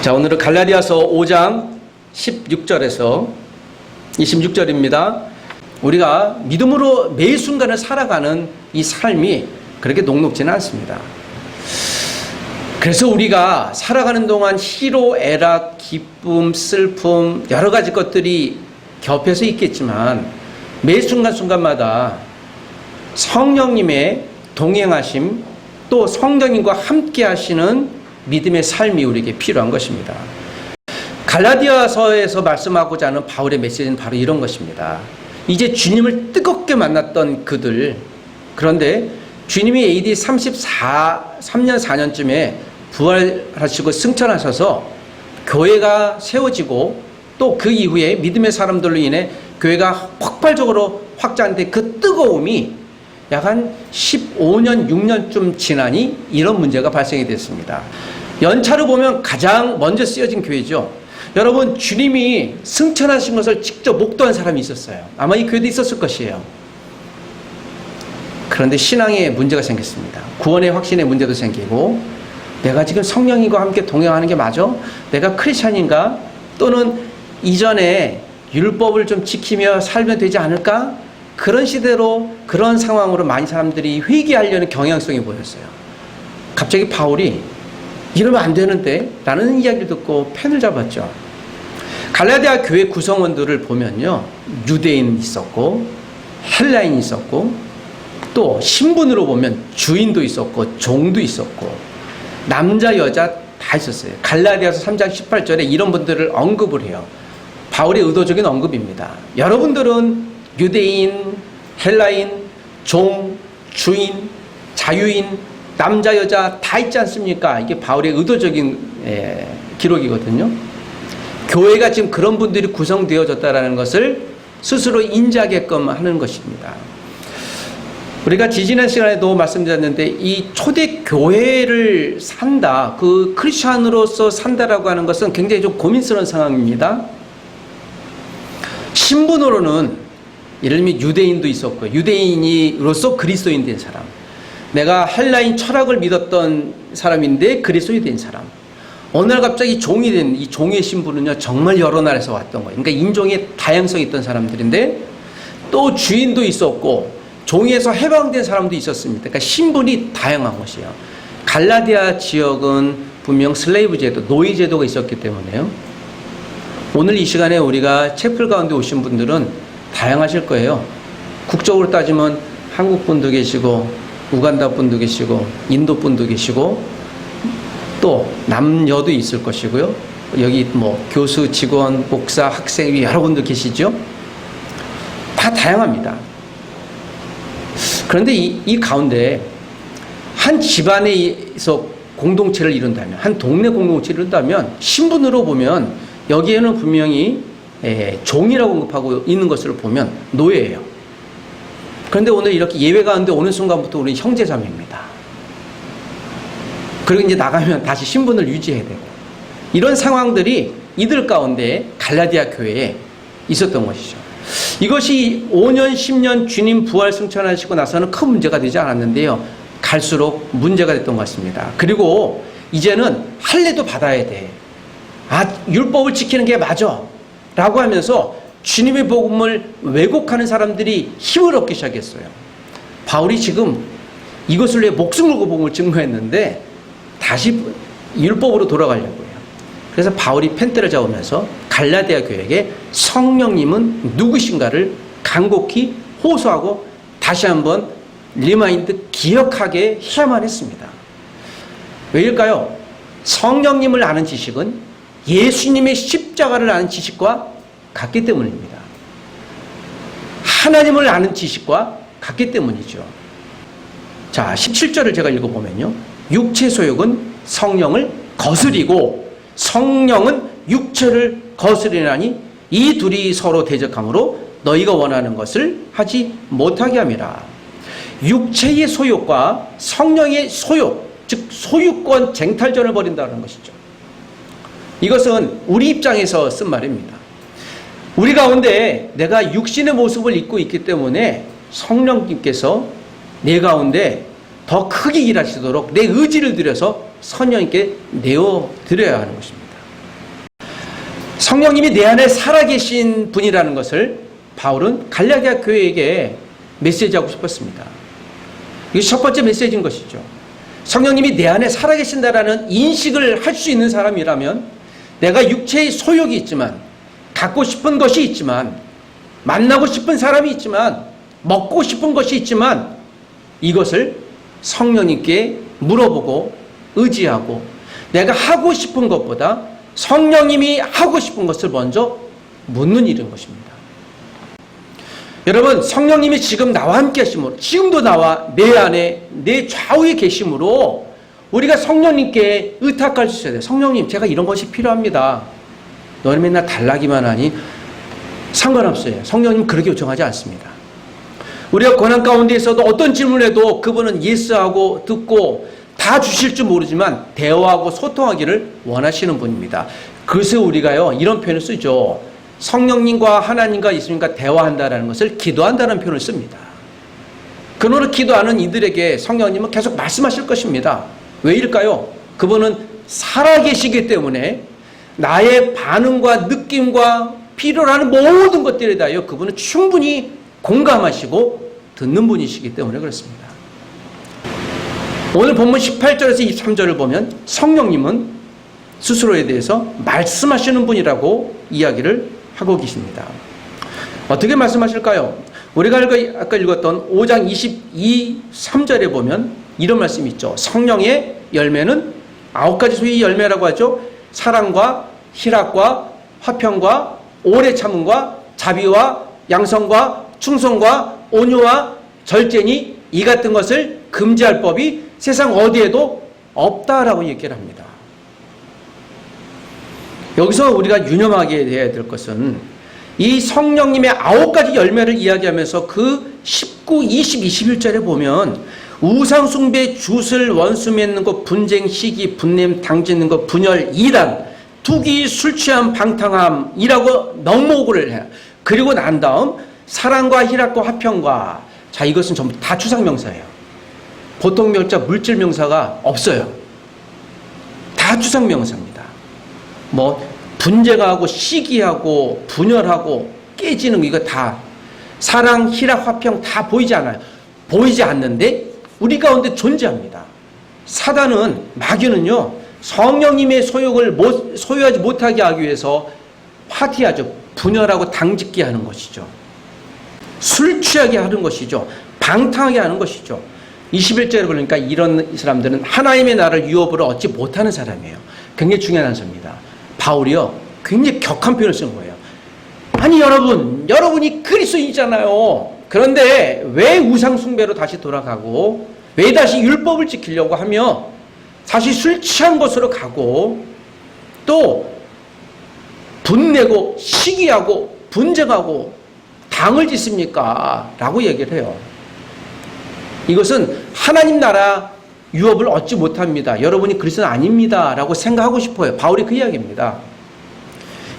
자, 오늘은 갈라디아서 5장 16절에서 26절입니다. 우리가 믿음으로 매 순간을 살아가는 이 삶이 그렇게 녹록지는 않습니다. 그래서 우리가 살아가는 동안 희로, 애락, 기쁨, 슬픔 여러 가지 것들이 겹해서 있겠지만 매 순간순간마다 성령님의 동행하심, 또 성령님과 함께 하시는 믿음의 삶이 우리에게 필요한 것입니다. 갈라디아서에서 말씀하고자 하는 바울의 메시지는 바로 이런 것입니다. 이제 주님을 뜨겁게 만났던 그들, 그런데 주님이 AD 3년 4년쯤에 부활하시고 승천하셔서 교회가 세워지고 또 그 이후에 믿음의 사람들로 인해 교회가 폭발적으로 확장된 그 뜨거움이 약 한 15년, 6년쯤 지나니 이런 문제가 발생이 됐습니다. 연차로 보면 가장 먼저 쓰여진 교회죠. 여러분, 주님이 승천하신 것을 직접 목도한 사람이 있었어요. 아마 이 교회도 있었을 것이에요. 그런데 신앙에 문제가 생겼습니다. 구원의 확신에 문제도 생기고, 내가 지금 성령님과 함께 동행하는 게 맞아? 내가 크리스찬인가? 또는 이전에 율법을 좀 지키며 살면 되지 않을까? 그런 시대로, 그런 상황으로 많은 사람들이 회개하려는 경향성이 보였어요. 갑자기 바울이 이러면 안 되는데 라는 이야기를 듣고 펜을 잡았죠. 갈라디아 교회 구성원들을 보면요, 유대인 있었고 헬라인이 있었고 또 신분으로 보면 주인도 있었고 종도 있었고 남자 여자 다 있었어요. 갈라디아서 3장 18절에 이런 분들을 언급을 해요. 바울의 의도적인 언급입니다. 여러분들은 유대인, 헬라인, 종, 주인, 자유인, 남자 여자 다 있지 않습니까? 이게 바울의 의도적인 기록이거든요. 교회가 지금 그런 분들이 구성되어졌다는 것을 스스로 인지하게끔 하는 것입니다. 우리가 지지난 시간에도 말씀드렸는데 이 초대 교회를 산다, 그 크리스찬으로서 산다라고 하는 것은 굉장히 좀 고민스러운 상황입니다. 신분으로는 예를 들면 유대인도 있었고, 유대인으로서 그리스도인 된 사람, 내가 헬라인 철학을 믿었던 사람인데 그리스도인 된 사람, 어느 날 갑자기 종이 된 이 종의 신분은요 정말 여러 나라에서 왔던 거예요. 그러니까 인종의 다양성이 있던 사람들인데 또 주인도 있었고 종에서 해방된 사람도 있었습니다. 그러니까 신분이 다양한 것이에요. 갈라디아 지역은 분명 슬레이브 제도, 노예 제도가 있었기 때문에요. 오늘 이 시간에 우리가 채플 가운데 오신 분들은 다양하실 거예요. 국적으로 따지면 한국 분도 계시고 우간다 분도 계시고 인도 분도 계시고 또 남녀도 있을 것이고요. 여기 뭐 교수, 직원, 목사, 학생 여러 분들 계시죠. 다 다양합니다. 그런데 이 가운데 한 집안에서 공동체를 이룬다면, 한 동네 공동체를 이룬다면 신분으로 보면 여기에는 분명히 종이라고 언급하고 있는 것을 보면 노예예요. 그런데 오늘 이렇게 예외 가운데 오는 순간부터 우리는 형제자매입니다. 그리고 이제 나가면 다시 신분을 유지해야 되고, 이런 상황들이 이들 가운데 갈라디아 교회에 있었던 것이죠. 이것이 5년, 10년 주님 부활 승천하시고 나서는 큰 문제가 되지 않았는데요, 갈수록 문제가 됐던 것 같습니다. 그리고 이제는 할례도 받아야 돼. 율법을 지키는 게 맞아 라고 하면서 주님의 복음을 왜곡하는 사람들이 힘을 얻기 시작했어요. 바울이 지금 이것을 위해 목숨 걸고 복음을 증거했는데 다시 율법으로 돌아가려고 해요. 그래서 바울이 펜대를 잡으면서 갈라디아 교회에게 성령님은 누구신가를 간곡히 호소하고 다시 한번 리마인드 기억하게 해야만 했습니다. 왜일까요? 성령님을 아는 지식은 예수님의 십자가를 아는 지식과 같기 때문입니다. 하나님을 아는 지식과 같기 때문이죠. 자, 17절을 제가 읽어보면요, 육체 소욕은 성령을 거스리고 성령은 육체를 거스리나니 이 둘이 서로 대적함으로 너희가 원하는 것을 하지 못하게 함이라. 육체의 소욕과 성령의 소욕, 즉 소유권 쟁탈전을 벌인다는 것이죠. 이것은 우리 입장에서 쓴 말입니다. 우리 가운데 내가 육신의 모습을 입고 있기 때문에 성령님께서 내 가운데 더 크게 일하시도록 내 의지를 들여서 선녀님께 내어드려야 하는 것입니다. 성령님이 내 안에 살아계신 분이라는 것을 바울은 갈라디아 교회에게 메시지하고 싶었습니다. 이게 첫 번째 메시지인 것이죠. 성령님이 내 안에 살아계신다라는 인식을 할 수 있는 사람이라면 내가 육체의 소욕이 있지만, 갖고 싶은 것이 있지만, 만나고 싶은 사람이 있지만, 먹고 싶은 것이 있지만, 이것을 성령님께 물어보고 의지하고 내가 하고 싶은 것보다 성령님이 하고 싶은 것을 먼저 묻는 일인 것입니다. 여러분, 성령님이 지금 나와 함께 하심으로, 지금도 나와 내 안에 내 좌우에 계심으로 우리가 성령님께 의탁할 수 있어야 돼요. 성령님, 제가 이런 것이 필요합니다. 너는 맨날 달라기만 하니 상관없어요. 성령님 그렇게 요청하지 않습니다. 우리가 고난 가운데 있어도 어떤 질문을 해도 그분은 예스하고 듣고 다 주실 줄 모르지만 대화하고 소통하기를 원하시는 분입니다. 그래서 우리가요, 이런 표현을 쓰죠. 성령님과 하나님과 예수님과 대화한다라는 것을 기도한다는 표현을 씁니다. 그노를 기도하는 이들에게 성령님은 계속 말씀하실 것입니다. 왜일까요? 그분은 살아계시기 때문에 나의 반응과 느낌과 필요로 하는 모든 것들에 대하여 그분은 충분히 공감하시고 듣는 분이시기 때문에 그렇습니다. 오늘 본문 18절에서 23절을 보면 성령님은 스스로에 대해서 말씀하시는 분이라고 이야기를 하고 계십니다. 어떻게 말씀하실까요? 우리가 아까 읽었던 5장 3절에 보면 이런 말씀이 있죠. 성령의 열매는 9가지 소위 열매라고 하죠. 사랑과 희락과 화평과 오래 참음과 자비와 양성과 충성과 온유와 절제니 이 같은 것을 금지할 법이 세상 어디에도 없다라고 얘기를 합니다. 여기서 우리가 유념하게 돼야 될 것은 이 성령님의 9가지 열매를 이야기하면서 그 19, 20, 21절에 보면 우상 숭배, 주술, 원수 맺는 것, 분쟁, 시기, 분냄, 당짓는 것, 분열, 이단, 투기, 술 취함, 방탕함이라고 넘어오고를 해요. 그리고 난 다음 사랑과 희락과 화평과, 자, 이것은 전부 다 추상명사예요. 보통 명사, 물질 명사가 없어요. 다 추상명사입니다. 뭐 분쟁하고 시기하고 분열하고 깨지는 거, 이거 다 사랑, 희락, 화평 다 보이지 않아요. 보이지 않는데 우리 가운데 존재합니다. 사단은, 마귀는요, 성령님의 소유하지 못하게 하기 위해서 파티하죠. 분열하고 당짓게 하는 것이죠. 술 취하게 하는 것이죠. 방탕하게 하는 것이죠. 21절에 보니까 이런 사람들은 하나님의 나라를 유업으로 얻지 못하는 사람이에요. 굉장히 중요한 단서입니다. 바울이요, 굉장히 격한 표현을 쓴 거예요. 아니 여러분이 그리스도인이잖아요. 그런데 왜 우상숭배로 다시 돌아가고 왜 다시 율법을 지키려고 하며 다시 술 취한 것으로 가고 또 분내고 시기하고 분쟁하고 당을 짓습니까? 라고 얘기를 해요. 이것은 하나님 나라 유업을 얻지 못합니다. 여러분이 그리스도는 아닙니다. 라고 생각하고 싶어요. 바울이 그 이야기입니다.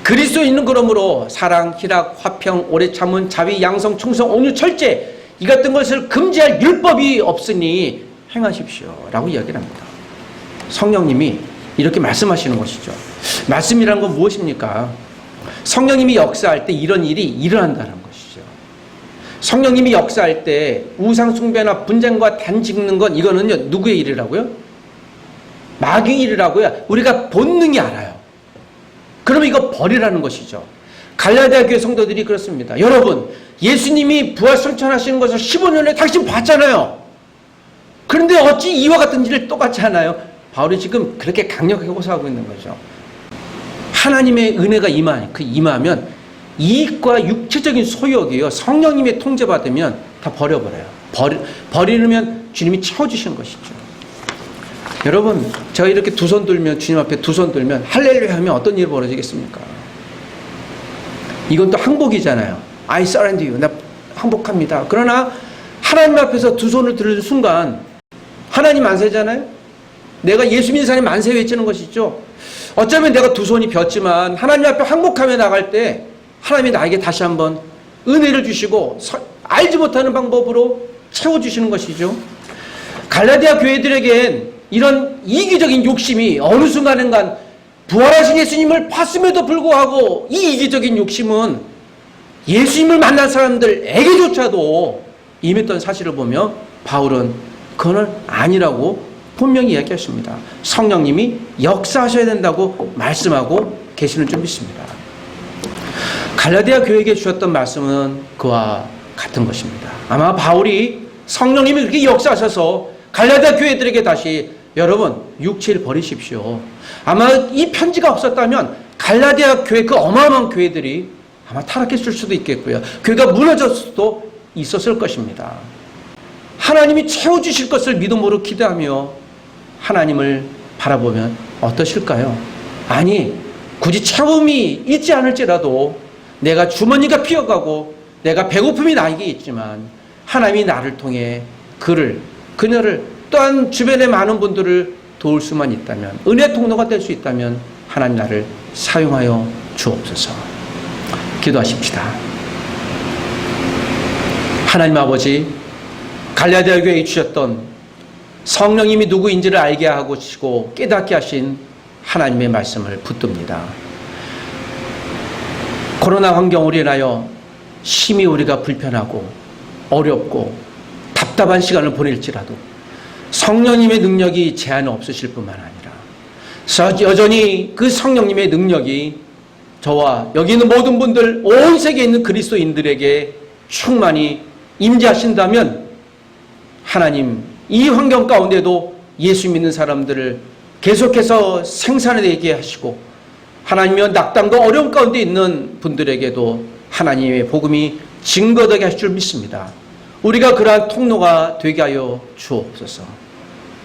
그리스도인은 그러므로 사랑, 희락, 화평, 오래 참은, 자비, 양성, 충성, 온유, 철제, 이 같은 것을 금지할 율법이 없으니 행하십시오. 라고 이야기를 합니다. 성령님이 이렇게 말씀하시는 것이죠. 말씀이란 건 무엇입니까? 성령님이 역사할 때 이런 일이 일어난다는 것이죠. 성령님이 역사할 때 우상 숭배나 분쟁과 단짓는 건 이거는요, 누구의 일이라고요? 마귀의 일이라고요. 우리가 본능이 알아요. 그러면 이거 버리라는 것이죠. 갈라디아 교회 성도들이 그렇습니다. 여러분, 예수님이 부활 성천하시는 것을 15년에 당신 봤잖아요. 그런데 어찌 이와 같은 일을 똑같이 하나요? 바울이 지금 그렇게 강력하게 호소하고 있는 거죠. 하나님의 은혜가 임하면 이익과 육체적인 소욕이요, 성령님의 통제받으면 다 버려버려요. 버리면 주님이 채워주시는 것이죠. 여러분, 제가 이렇게 두 손 들면, 주님 앞에 두 손 들면 할렐루야 하면 어떤 일이 벌어지겠습니까? 이건 또 항복이잖아요. I surrender you. 나 항복합니다. 그러나 하나님 앞에서 두 손을 들는 순간 하나님 만세잖아요. 내가 예수 믿는 사람이 만세 외치는 것이죠. 어쩌면 내가 두 손이 폈지만 하나님 앞에 항복하며 나갈 때 하나님이 나에게 다시 한번 은혜를 주시고 알지 못하는 방법으로 채워주시는 것이죠. 갈라디아 교회들에겐 이런 이기적인 욕심이 어느 순간인가 부활하신 예수님을 봤음에도 불구하고 이 이기적인 욕심은 예수님을 만난 사람들에게조차도 임했던 사실을 보며 바울은 그건 아니라고 분명히 이야기했습니다. 성령님이 역사하셔야 된다고 말씀하고 계시는 줄 믿습니다. 갈라디아 교회에게 주셨던 말씀은 그와 같은 것입니다. 아마 바울이 성령님이 그렇게 역사하셔서 갈라디아 교회들에게 다시 여러분 육체를 버리십시오. 아마 이 편지가 없었다면 갈라디아 교회 그 어마어마한 교회들이 아마 타락했을 수도 있겠고요. 교회가 무너졌을 수도 있었을 것입니다. 하나님이 채워주실 것을 믿음으로 기대하며 하나님을 바라보면 어떠실까요? 아니 굳이 채움이 있지 않을지라도 내가 주머니가 비어가고 내가 배고픔이 나에게 있지만 하나님이 나를 통해 그녀를 또한 주변의 많은 분들을 도울 수만 있다면 은혜 통로가 될 수 있다면 하나님 나를 사용하여 주옵소서. 기도하십시다. 하나님 아버지, 갈라디아 교회에 주셨던 성령님이 누구인지를 알게 하시고 깨닫게 하신 하나님의 말씀을 붙듭니다. 코로나 환경으로 인하여 심히 우리가 불편하고 어렵고 답답한 시간을 보낼지라도 성령님의 능력이 제한 없으실 뿐만 아니라 여전히 그 성령님의 능력이 저와 여기 있는 모든 분들, 온 세계에 있는 그리스도인들에게 충만히 임재하신다면 하나님 이 환경 가운데도 예수 믿는 사람들을 계속해서 생산되게 하시고 하나님이여 낙담과 어려움 가운데 있는 분들에게도 하나님의 복음이 증거되게 하실 줄 믿습니다. 우리가 그러한 통로가 되게 하여 주옵소서.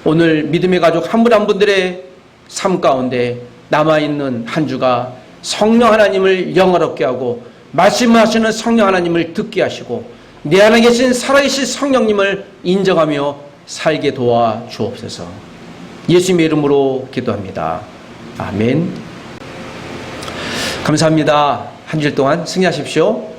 오늘 믿음의 가족 한 분 한 분들의 삶 가운데 남아있는 한 주가 성령 하나님을 영화롭게 하고 말씀하시는 성령 하나님을 듣게 하시고 내 안에 계신 살아계신 성령님을 인정하며 살게 도와 주옵소서. 예수님의 이름으로 기도합니다. 아멘. 감사합니다. 한 주일 동안 승리하십시오.